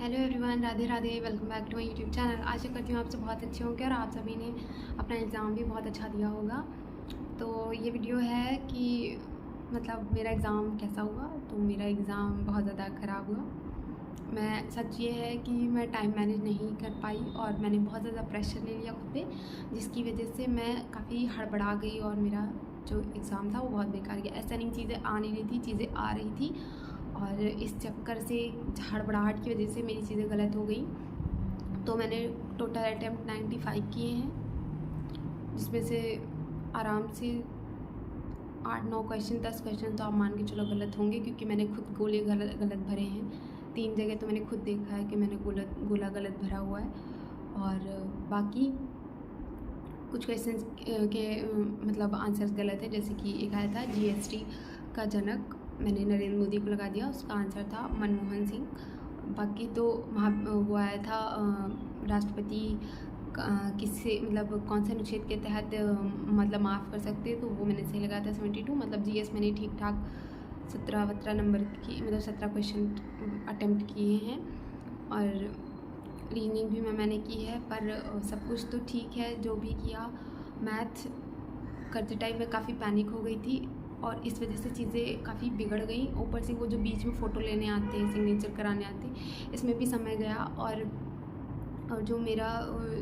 Hello everyone, Radhe Radhe. Welcome back to my YouTube channel. आशा करती हूँ आप सब बहुत अच्छे होंगे और आप सभी ने अपना एग्ज़ाम भी बहुत अच्छा दिया होगा। तो ये वीडियो है कि मतलब मेरा एग्ज़ाम कैसा हुआ। तो मेरा एग्ज़ाम बहुत ज़्यादा ख़राब हुआ। मैं सच ये है कि मैं टाइम मैनेज नहीं कर पाई और मैंने बहुत ज़्यादा प्रेशर ले लिया खुद पे, जिसकी वजह से मैं काफ़ी हड़बड़ा गई और मेरा जो एग्ज़ाम था वो बहुत बेकार गया। ऐसा नहीं चीज़ें आ नहीं रही थी, चीज़ें आ रही थी और इस चक्कर से हड़बड़ाहट की वजह से मेरी चीज़ें गलत हो गई। तो मैंने टोटल अटैम्प्ट 95 किए हैं, जिसमें से आराम से 8-9 क्वेश्चन 10 क्वेश्चन तो आप मान के चलो गलत होंगे, क्योंकि मैंने खुद गोले गलत भरे हैं। 3 जगह तो मैंने खुद देखा है कि मैंने गोला गलत भरा हुआ है। और बाकी कुछ क्वेश्चन के मतलब आंसर्स गलत है। जैसे कि एक आया था जीएसटी का जनक, मैंने नरेंद्र मोदी को लगा दिया, उसका आंसर था मनमोहन सिंह। बाकी तो वो आया था राष्ट्रपति किससे मतलब कौन से अनुच्छेद के तहत मतलब माफ़ कर सकते, तो वो मैंने सही लगाया था 72। मतलब जीएस मैंने ठीक ठाक 17 नंबर की मतलब 17 क्वेश्चन अटेम्प्ट किए हैं। और रीजनिंग भी मैंने की है, पर सब कुछ तो ठीक है जो भी किया। मैथ करते टाइम मैं काफ़ी पैनिक हो गई थी और इस वजह से चीज़ें काफ़ी बिगड़ गई। ऊपर से वो जो बीच में फ़ोटो लेने आते हैं, सिग्नेचर कराने आते हैं, इसमें भी समय गया। और जो मेरा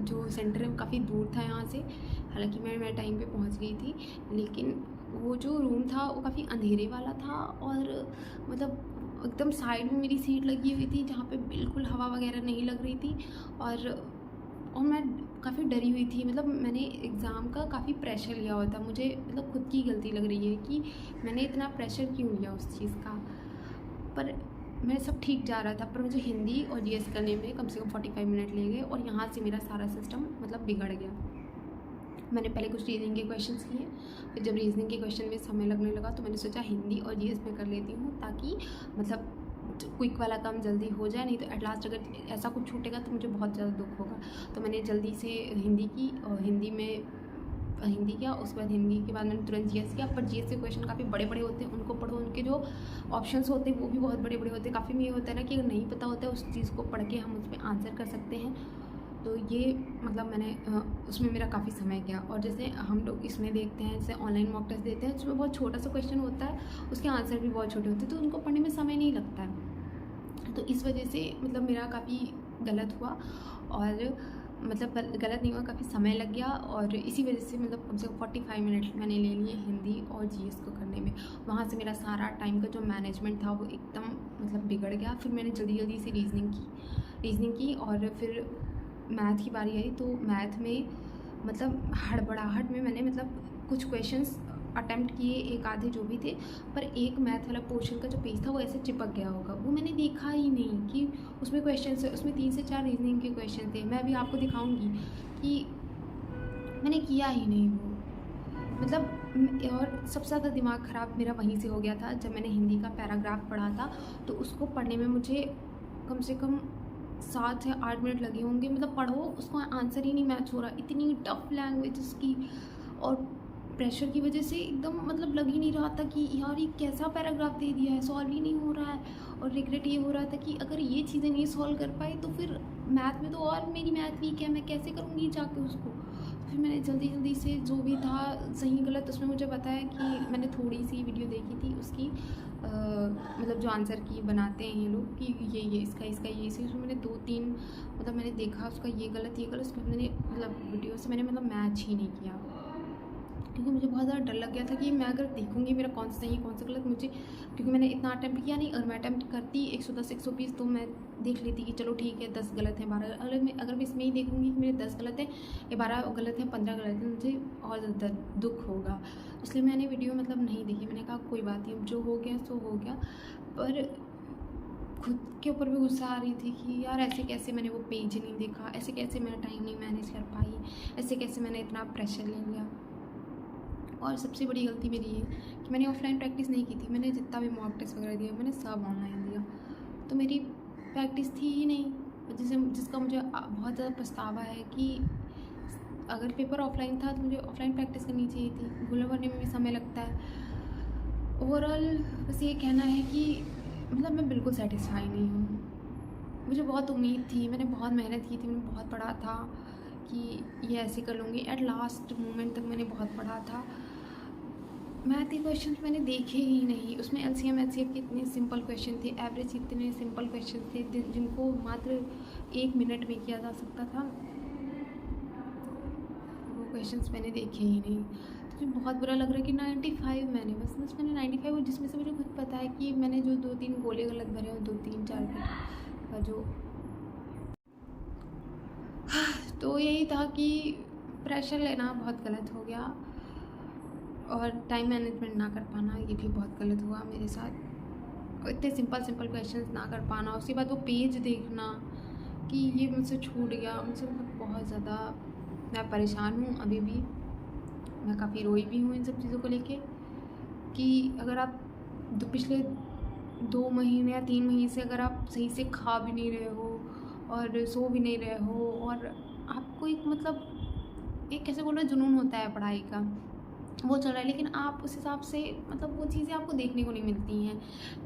जो सेंटर है वो काफ़ी दूर था यहाँ से। हालांकि मैं टाइम पे पहुँच गई थी, लेकिन वो जो रूम था वो काफ़ी अंधेरे वाला था और मतलब एकदम साइड में मेरी सीट लगी हुई थी, जहाँ पे बिल्कुल हवा वगैरह नहीं लग रही थी। और मैं काफ़ी डरी हुई थी। मतलब मैंने एग्ज़ाम का काफ़ी प्रेशर लिया हुआ था। मुझे मतलब खुद की गलती लग रही है कि मैंने इतना प्रेशर क्यों लिया उस चीज़ का। पर मैं सब ठीक जा रहा था, पर मुझे हिंदी और जीएस करने में कम से कम 45 मिनट ले गए और यहाँ से मेरा सारा सिस्टम मतलब बिगड़ गया। मैंने पहले कुछ रीजनिंग के क्वेश्चंस किए, फिर जब रीजनिंग के क्वेश्चन में समय लगने लगा तो मैंने सोचा हिंदी और जीएस में कर लेती हूँ, ताकि मतलब क्विक वाला काम जल्दी हो जाए। नहीं तो एट लास्ट अगर ऐसा कुछ छूटेगा तो मुझे बहुत ज़्यादा दुख होगा। तो मैंने जल्दी से हिंदी की और हिंदी किया। उसके बाद हिंदी के बाद मैंने तुरंत जीएस किया। पर जीएस के क्वेश्चन काफ़ी बड़े बड़े होते हैं, उनको पढ़ो, उनके जो ऑप्शंस होते हैं वो भी बहुत बड़े बड़े होते हैं। काफ़ी में ये होता है ना कि अगर नहीं पता होता है उस चीज़ को पढ़ के हम उस पर आंसर कर सकते हैं। तो ये मतलब मैंने उसमें मेरा काफ़ी समय गया। और जैसे हम लोग इसमें देखते हैं, जैसे ऑनलाइन मॉक टेस्ट देते हैं, उसमें बहुत छोटा सा क्वेश्चन होता है, उसके आंसर भी बहुत छोटे होते हैं, तो उनको पढ़ने में समय नहीं लगता है। तो इस वजह से मतलब मेरा काफ़ी गलत हुआ और मतलब गलत नहीं हुआ, काफ़ी समय लग गया। और इसी वजह से मतलब कम से कम 45 मिनट मैंने ले लिए हिंदी और जीएस को करने में। वहाँ से मेरा सारा टाइम का जो मैनेजमेंट था वो एकदम मतलब बिगड़ गया। फिर मैंने जल्दी से रीजनिंग की और फिर मैथ की बारी आई। तो मैथ में मतलब हड़बड़ाहट में मैंने मतलब कुछ क्वेश्चंस अटेम्प्ट किए, एक आधे जो भी थे, पर एक मैथ वाला पोर्शन का जो पेज था वो ऐसे चिपक गया होगा, वो मैंने देखा ही नहीं कि उसमें क्वेश्चन है। उसमें 3 से 4 रीजनिंग के क्वेश्चन थे। मैं अभी आपको दिखाऊंगी कि मैंने किया ही नहीं वो मतलब। और सबसे ज़्यादा दिमाग ख़राब मेरा वहीं से हो गया था जब मैंने हिंदी का पैराग्राफ पढ़ा था। तो उसको पढ़ने में मुझे कम से कम 7 से 8 मिनट लगे होंगे। मतलब पढ़ो, उसको आंसर ही नहीं मैच हो रहा, इतनी टफ लैंग्वेज उसकी। और प्रेशर की वजह से एकदम मतलब लग ही नहीं रहा था कि यार ये कैसा पैराग्राफ दे दिया है, सॉल्व ही नहीं हो रहा है। और रिग्रेट ये हो रहा था कि अगर ये चीज़ें नहीं सॉल्व कर पाई तो फिर मैथ में तो और मेरी मैथ वीक है, मैं कैसे करूँगी जाके उसको। फिर मैंने जल्दी से जो भी था सही गलत उसमें मुझे बताया कि मैंने थोड़ी सी वीडियो देखी थी उसकी मतलब जो आंसर की बनाते हैं ये लोग कि ये इसका ये इसी उसमें मैंने 2-3 मतलब मैंने देखा उसका ये गलत उसके बाद मैंने मतलब वीडियो से मैंने मतलब मैच ही नहीं किया, क्योंकि मुझे बहुत ज़्यादा डर लग गया था कि मैं अगर देखूंगी मेरा कौन सा सही कौन सा गलत मुझे, क्योंकि मैंने इतना अटैम्प्ट किया नहीं। अगर मैं अटैम्प्ट करती 110 120 तो मैं देख लेती कि चलो ठीक है 10 गलत हैं 12। अगर मैं इसमें ही देखूंगी कि मेरे 10 गलत हैं या 12 गलत हैं 15 गलत हैं, मुझे और ज़्यादा दुख होगा। इसलिए मैंने वीडियो मतलब नहीं देखी। मैंने कहा कोई बात नहीं, अब जो हो गया सो हो गया। पर खुद के ऊपर भी गुस्सा आ रही थी कि यार ऐसे कैसे मैंने वो पेज नहीं देखा, ऐसे कैसे मेरा टाइम नहीं मैनेज कर पाई, ऐसे कैसे मैंने इतना प्रेशर ले लिया। और सबसे बड़ी गलती मेरी है कि मैंने ऑफलाइन प्रैक्टिस नहीं की थी। मैंने जितना भी मॉक टेस्ट वगैरह दिया मैंने सब ऑनलाइन दिया, तो मेरी प्रैक्टिस थी ही नहीं, जिसका मुझे बहुत ज़्यादा पछतावा है कि अगर पेपर ऑफलाइन था तो मुझे ऑफलाइन प्रैक्टिस करनी चाहिए थी। गोला भरने में भी समय लगता है। ओवरऑल बस ये कहना है कि मतलब मैं बिल्कुल सेटिस्फाई नहीं हूँ। मुझे बहुत उम्मीद थी, मैंने बहुत मेहनत की थी, मैंने बहुत पढ़ा था कि ये ऐसे कर लूँगी। एट लास्ट मोमेंट तक मैंने बहुत पढ़ा था। मैथ के क्वेश्चन मैंने देखे ही नहीं, उसमें एलसीएम एचसीएफ के इतने सिंपल क्वेश्चन थे, एवरेज इतने सिंपल क्वेश्चन थे जिनको मात्र 1 मिनट में किया जा सकता था। वो क्वेश्चंस मैंने देखे ही नहीं। तो मुझे बहुत बुरा लग रहा है कि 95 मैंने बस मैंने 95, जिसमें से मुझे खुद पता है कि मैंने जो 2-3 गोले गलत भरे और 2-3-4 का जो तो यही था कि प्रेशर लेना बहुत गलत हो गया और टाइम मैनेजमेंट ना कर पाना ये भी बहुत गलत हुआ मेरे साथ। इतने सिंपल क्वेश्चंस ना कर पाना, उसके बाद वो पेज देखना कि ये मुझसे छूट गया, मुझसे मतलब बहुत ज़्यादा मैं परेशान हूँ अभी भी। मैं काफ़ी रोई भी हूँ इन सब चीज़ों को लेके कि अगर आप पिछले 2 महीने या 3 महीने से अगर आप सही से खा भी नहीं रहे हो और सो भी नहीं रहे हो और आपको एक मतलब एक कैसे बोलना जुनून होता है पढ़ाई का, वो चल रहा है, लेकिन आप उस हिसाब से मतलब वो चीज़ें आपको देखने को नहीं मिलती हैं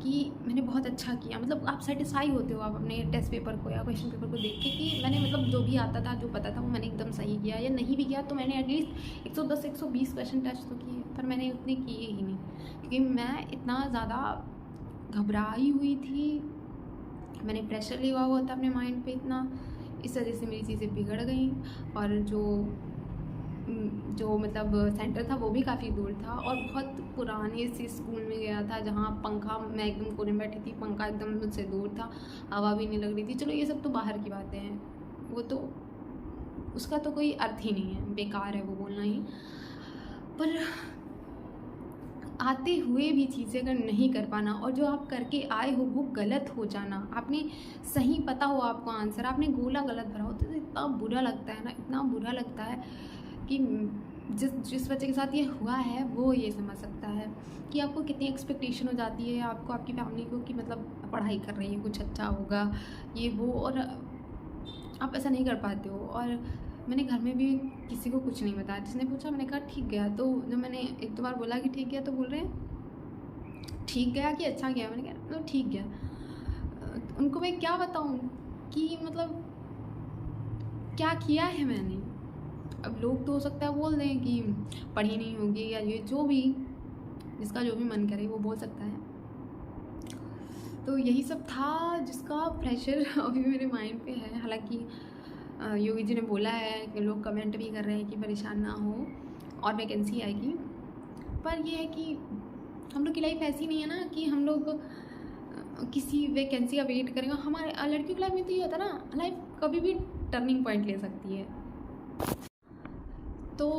कि मैंने बहुत अच्छा किया, मतलब आप सेटिस्फाई होते हो आप अपने टेस्ट पेपर को या क्वेश्चन पेपर को देख के कि मैंने मतलब जो भी आता था जो पता था वो मैंने एकदम सही किया, या नहीं भी किया तो मैंने एटलीस्ट 110-120 क्वेश्चन टच तो किए, पर मैंने उतने किए ही नहीं क्योंकि मैं इतना ज़्यादा घबराई हुई थी, मैंने प्रेशर लिया हुआ था अपने माइंड पे इतना, इस वजह से मेरी चीज़ें बिगड़ गई। और जो मतलब सेंटर था वो भी काफ़ी दूर था और बहुत पुराने से स्कूल में गया था जहाँ पंखा, मैं एकदम कोने में बैठी थी, पंखा एकदम मुझसे दूर था, हवा भी नहीं लग रही थी। चलो ये सब तो बाहर की बातें हैं, वो तो उसका तो कोई अर्थ ही नहीं है, बेकार है वो बोलना ही। पर आते हुए भी चीज़ें अगर नहीं कर पाना और जो आप करके आए हो वो गलत हो जाना, आपने सही पता हो आपको आंसर, आपने गोला गलत भरा हो तो इतना बुरा लगता है ना, इतना बुरा लगता है कि जिस बच्चे के साथ ये हुआ है वो ये समझ सकता है कि आपको कितनी एक्सपेक्टेशन हो जाती है आपको आपकी फैमिली को कि मतलब पढ़ाई कर रही है कुछ अच्छा होगा ये वो, और आप ऐसा नहीं कर पाते हो। और मैंने घर में भी किसी को कुछ नहीं बताया, जिसने पूछा मैंने कहा ठीक गया, तो जब मैंने 1-2 बार बोला कि ठीक गया तो बोल रहे हैं ठीक गया कि अच्छा गया, मैंने कहा मतलब ठीक गया। उनको मैं क्या बताऊँ कि मतलब क्या किया है मैंने। अब लोग तो हो सकता है बोल दें कि पढ़ी नहीं होगी या ये जो भी, जिसका जो भी मन करे वो बोल सकता है। तो यही सब था जिसका प्रेशर अभी मेरे माइंड पे है। हालांकि योगी जी ने बोला है कि लोग कमेंट भी कर रहे हैं कि परेशान ना हो और वैकेंसी आएगी, पर ये है कि हम लोग की लाइफ ऐसी नहीं है ना कि हम लोग किसी वैकेंसी का वेट करेंगे। हमारे लड़कियों की लाइफ में तो ये होता है ना, लाइफ कभी भी टर्निंग पॉइंट ले सकती है, तो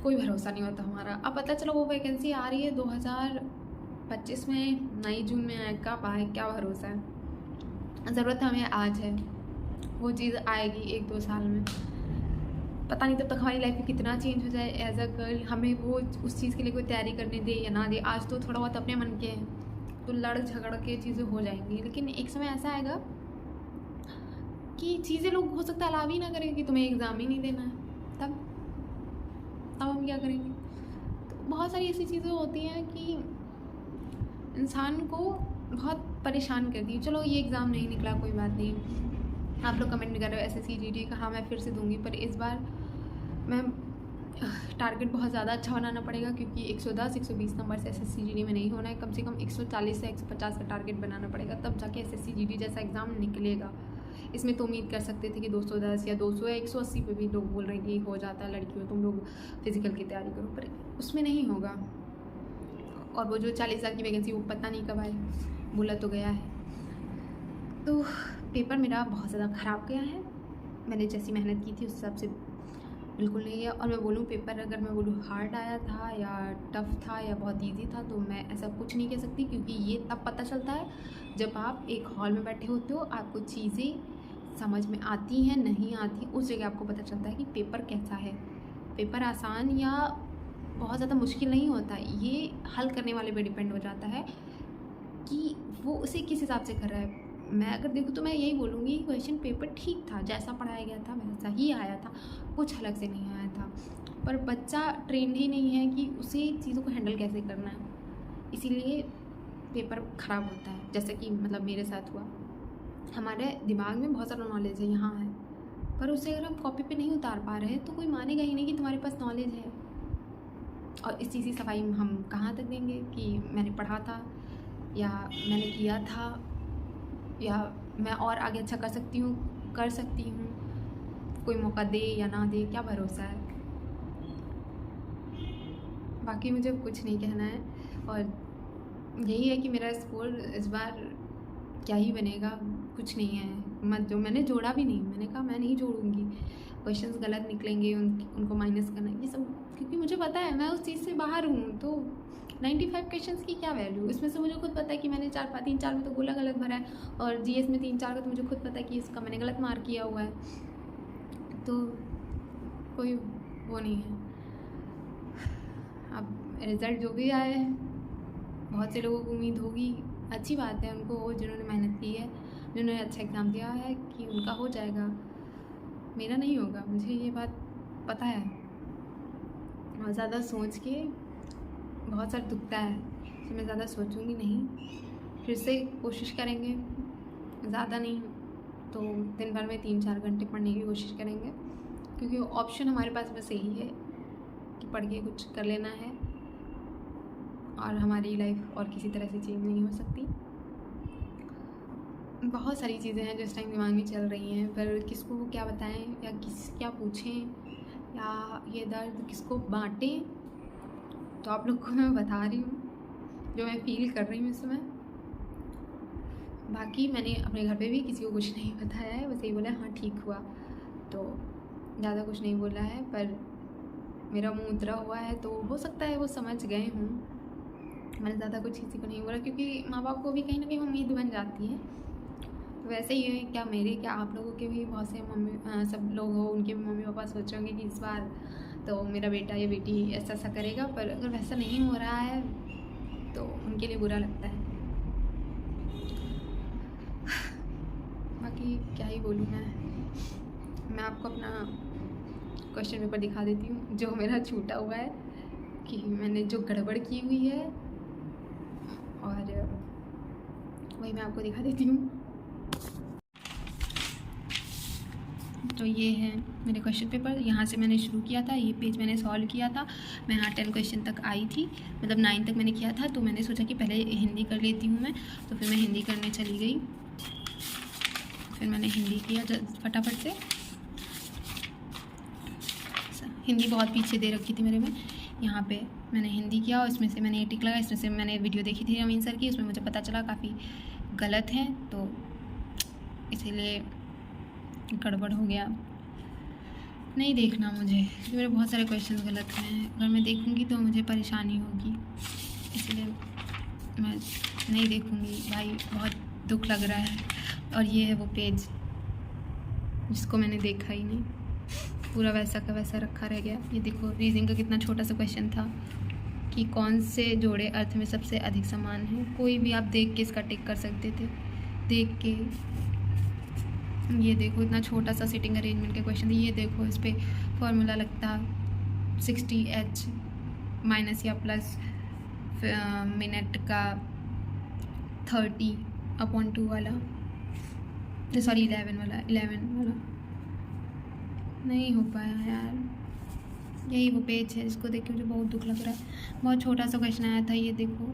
कोई भरोसा नहीं होता हमारा। अब पता चलो वो वैकेंसी आ रही है 2025 में, 9 जून में आए, कब आए क्या भरोसा है। ज़रूरत हमें आज है, वो चीज़ आएगी 1-2 साल में, पता नहीं तब तक हमारी लाइफ में कितना चेंज हो जाए एज अ गर्ल, हमें वो उस चीज़ के लिए कोई तैयारी करने दे या ना दे। आज तो थोड़ा बहुत अपने मन के हैं तो लड़ झगड़ के चीज़ें हो जाएंगी, लेकिन एक समय ऐसा आएगा कि चीज़ें लोग हो सकता है अलाव ही ना करें कि तुम्हें एग्ज़ाम ही नहीं देना है, तब हम क्या करेंगे। तो बहुत सारी ऐसी चीज़ें होती हैं कि इंसान को बहुत परेशान करती है। चलो ये एग्ज़ाम नहीं निकला कोई बात नहीं, आप लोग कमेंट कर रहे हो SSC GD का, हाँ मैं फिर से दूंगी, पर इस बार मैं टारगेट बहुत ज़्यादा अच्छा बनाना पड़ेगा क्योंकि 110-120 नंबर से SSC GD में नहीं होना है, कम से कम 140 से 150 का टारगेट बनाना पड़ेगा, तब जाके SSC GD जैसा एग्ज़ाम निकलेगा। इसमें तो उम्मीद कर सकते थे कि 210 या 200 या 180 पे भी लोग बोल रहे हैं कि हो जाता है, लड़कियों तुम लोग फिज़िकल की तैयारी करो, पर उसमें नहीं होगा। और वो जो 40,000 की वैकेंसी वो पता नहीं कब आए, बोला तो गया है। तो पेपर मेरा बहुत ज़्यादा ख़राब गया है, मैंने जैसी मेहनत की थी उस हिसाब से बिल्कुल नहीं गया। और मैं बोलूँ पेपर अगर मैं बोलूँ हार्ड आया था या टफ़ था या बहुत इजी था, तो मैं ऐसा कुछ नहीं कह सकती क्योंकि ये तब पता चलता है जब आप एक हॉल में बैठे होते हो, आपको चीज़ें समझ में आती हैं नहीं आती, उस जगह आपको पता चलता है कि पेपर कैसा है। पेपर आसान या बहुत ज़्यादा मुश्किल नहीं होता, ये हल करने वाले पे डिपेंड हो जाता है कि वो उसे किस हिसाब से कर रहा है। मैं अगर देखूँ तो मैं यही बोलूँगी क्वेश्चन पेपर ठीक था, जैसा पढ़ाया गया था वैसा ही आया था, कुछ अलग से नहीं आया था, पर बच्चा ट्रेंड ही नहीं है कि उसे चीज़ों को हैंडल कैसे करना है, इसीलिए पेपर ख़राब होता है, जैसे कि मतलब मेरे साथ हुआ। हमारे दिमाग में बहुत सारा नॉलेज है, यहाँ है, पर उसे अगर हम कॉपी पे नहीं उतार पा रहे हैं तो कोई मानेगा ही नहीं कि तुम्हारे पास नॉलेज है। और इस चीज़ की सफाई हम कहाँ तक देंगे कि मैंने पढ़ा था या मैंने किया था या मैं और आगे अच्छा कर सकती हूँ, कोई मौका दे या ना दे, क्या भरोसा है। बाकी मुझे कुछ नहीं कहना है, और यही है कि मेरा स्कोर इस बार क्या ही बनेगा, कुछ नहीं है। मैंने जोड़ा भी नहीं, मैंने कहा मैं नहीं जोड़ूंगी, क्वेश्चंस गलत निकलेंगे, उनको माइनस करना, ये सब, क्योंकि मुझे पता है मैं उस चीज़ से बाहर हूँ। तो 95 क्वेश्चंस की क्या वैल्यू, इसमें से मुझे खुद पता है कि मैंने 3-4 में तो गोला गलत भरा है, और जीएस में 3-4 का तो मुझे खुद पता है कि इसका मैंने गलत मार्क किया हुआ है। तो कोई वो नहीं है। अब रिज़ल्ट जो भी आए, बहुत से लोगों को उम्मीद होगी, अच्छी बात है, उनको हो जिन्होंने मेहनत की है, जिन्होंने अच्छा एग्ज़ाम दिया है, कि उनका हो जाएगा, मेरा नहीं होगा, मुझे ये बात पता है। बहुत ज़्यादा सोच के बहुत सारा दुखता है, तो मैं ज़्यादा सोचूंगी नहीं, फिर से कोशिश करेंगे, ज़्यादा नहीं तो दिन भर में 3-4 घंटे पढ़ने की कोशिश करेंगे, क्योंकि ऑप्शन हमारे पास बस यही है कि पढ़ के कुछ कर लेना है, और हमारी लाइफ और किसी तरह से चेंज नहीं हो सकती। बहुत सारी चीज़ें हैं जो इस टाइम दिमाग में चल रही हैं, पर किसको क्या बताएं या क्या पूछें या ये दर्द किसको बांटें। तो आप लोग को मैं बता रही हूँ जो मैं फ़ील कर रही हूँ इस समय। बाकी मैंने अपने घर पे भी किसी को कुछ नहीं बताया है, बस यही बोला हाँ ठीक हुआ, तो ज़्यादा कुछ नहीं बोला है, पर मेरा मुँह उतरा हुआ है, तो हो सकता है वो समझ गए हों। मैंने ज़्यादा कुछ किसी को नहीं बोला, क्योंकि माँ बाप को भी कहीं ना कहीं उम्मीद बन जाती है। तो वैसे ही है, क्या आप लोगों के भी बहुत से सब लोग हो, उनके मम्मी पापा सोच रहे होंगे कि इस बार तो मेरा बेटा या बेटी ऐसा ऐसा करेगा, पर अगर वैसा नहीं हो रहा है तो उनके लिए बुरा लगता है। बाकी क्या ही बोलूँ मैं आपको अपना क्वेश्चन पेपर दिखा देती हूँ जो मेरा छूटा हुआ है, कि मैंने जो गड़बड़ की हुई है, और वही मैं आपको दिखा देती हूँ। तो ये है मेरे क्वेश्चन पेपर, यहाँ से मैंने शुरू किया था, ये पेज मैंने सॉल्व किया था, मैं यहाँ 10 क्वेश्चन तक आई थी, मतलब 9 तक मैंने किया था, तो मैंने सोचा कि पहले हिंदी कर लेती हूँ मैं, तो फिर मैं हिंदी करने चली गई, फिर मैंने हिंदी किया फटाफट से। हिंदी बहुत पीछे दे रखी थी मेरे में, यहाँ पे मैंने हिंदी किया, और इसमें से मैंने टिक लगा, इसमें से मैंने वीडियो देखी थी अमीन सर की, उसमें मुझे पता चला काफ़ी गलत है, तो इसीलिए गड़बड़ हो गया। नहीं देखना मुझे, क्योंकि मेरे बहुत सारे क्वेश्चंस गलत हैं, अगर मैं देखूंगी तो मुझे परेशानी होगी, इसलिए मैं नहीं देखूंगी भाई, बहुत दुख लग रहा है। और ये है वो पेज जिसको मैंने देखा ही नहीं, पूरा वैसा का वैसा रखा रह गया। ये देखो रीजनिंग का कितना छोटा सा क्वेश्चन था कि कौन से जोड़े अर्थ में सबसे अधिक समान हैं, कोई भी आप देख के इसका टिक कर सकते थे, देख के। ये देखो इतना छोटा सा सिटिंग अरेंजमेंट के क्वेश्चन थे, ये देखो इस पर फॉर्मूला लगता 60H माइनस या प्लस मिनट का 30/2 वाला, सॉरी 11 वाला नहीं हो पाया यार। यही वो पेज है जिसको देख के मुझे बहुत दुख लग रहा है, बहुत छोटा सा क्वेश्चन आया था, ये देखो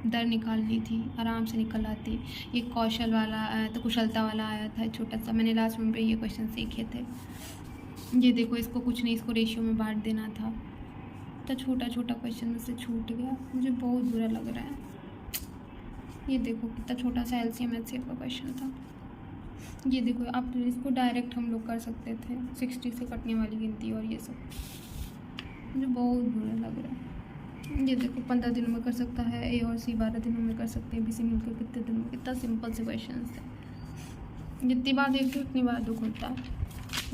दर निकालनी थी, आराम से निकल आती। ये कौशल वाला आया था, कुशलता वाला आया था छोटा सा, मैंने लास्ट में पे ये क्वेश्चन सीखे थे। ये देखो इसको कुछ नहीं, इसको रेशियो में बांट देना था, तो छोटा छोटा क्वेश्चन में से छूट गया, मुझे बहुत बुरा लग रहा है। ये देखो कितना छोटा सा LCM HCF का क्वेश्चन था। ये देखो आप इसको डायरेक्ट हम लोग कर सकते थे, 60 से कटने वाली गिनती और ये सब, मुझे बहुत बुरा लग रहा है। ये देखो 15 दिनों में कर सकता है, A और C 12 दिनों में कर सकते हैं, BC मिलकर कितने दिनों में, कितना सिंपल से क्वेश्चन है। जितनी बार देखती हूँ उतनी बार दुख होता है,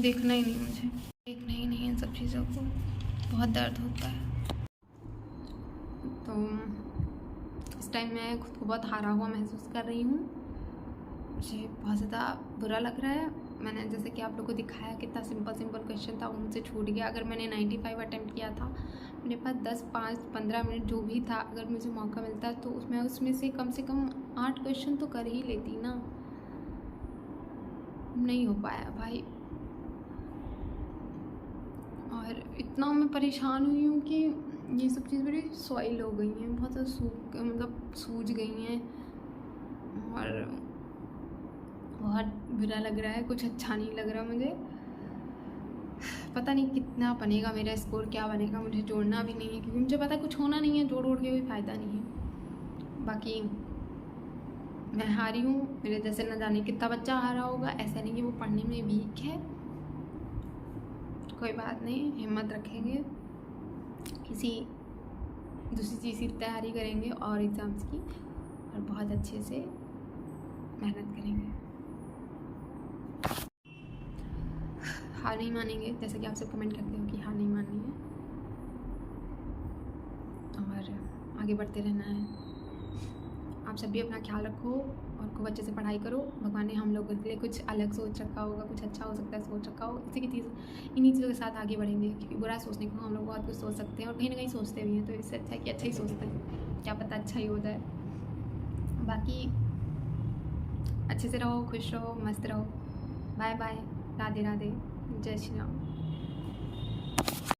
देखना ही नहीं, मुझे देखना ही नहीं इन सब चीज़ों को, बहुत दर्द होता है। तो इस टाइम मैं खुद को बहुत हारा हुआ महसूस कर रही हूँ, मुझे बहुत ज़्यादा बुरा लग रहा है। मैंने जैसे कि आप लोग को दिखाया कितना सिंपल क्वेश्चन था, वो मुझसे छूट गया। अगर मैंने 95 अटैम्प्ट किया था, मेरे पास 10, 5, 15 मिनट जो भी था, अगर मुझे मौका मिलता तो उसमें से कम 8 क्वेश्चन तो कर ही लेती ना। नहीं हो पाया भाई। और इतना मैं परेशान हुई हूँ कि ये सब चीज़ मेरी सॉइल हो गई हैं, बहुत ज़्यादा मतलब सूज गई हैं और बहुत बुरा लग रहा है, कुछ अच्छा नहीं लग रहा मुझे। पता नहीं कितना बनेगा मेरा स्कोर, क्या बनेगा, मुझे जोड़ना भी नहीं है क्योंकि मुझे पता है कुछ होना नहीं है, जोड़ के कोई फ़ायदा नहीं है। बाकी मैं हारी हूँ, मेरे जैसे न जाने कितना बच्चा हारा होगा। ऐसा नहीं कि वो पढ़ने में वीक है, कोई बात नहीं, हिम्मत रखेंगे, किसी दूसरी चीज़ की तैयारी करेंगे और एग्ज़ाम्स की, और बहुत अच्छे से मेहनत करेंगे। हार नहीं मानेंगे, जैसे कि आप सब कमेंट करते हो कि हार नहीं माननी है और आगे बढ़ते रहना है। आप सब भी अपना ख्याल रखो और खूब अच्छे से पढ़ाई करो। भगवान ने हम लोगों के लिए कुछ अलग सोच रखा होगा, कुछ अच्छा हो सकता है सोच रखा हो, इसी की चीज़ इन्हीं चीज़ों के साथ आगे बढ़ेंगे। क्योंकि बुरा सोचने को हम लोग बहुत कुछ सोच सकते हैं और कहीं ना कहीं सोचते भी हैं, तो इससे अच्छा है कि अच्छा ही सोचते हैं, क्या पता अच्छा ही हो जाए। बाकी अच्छे से रहो, खुश रहो, मस्त रहो। बाय बाय, राधे राधे, जय श्री राम।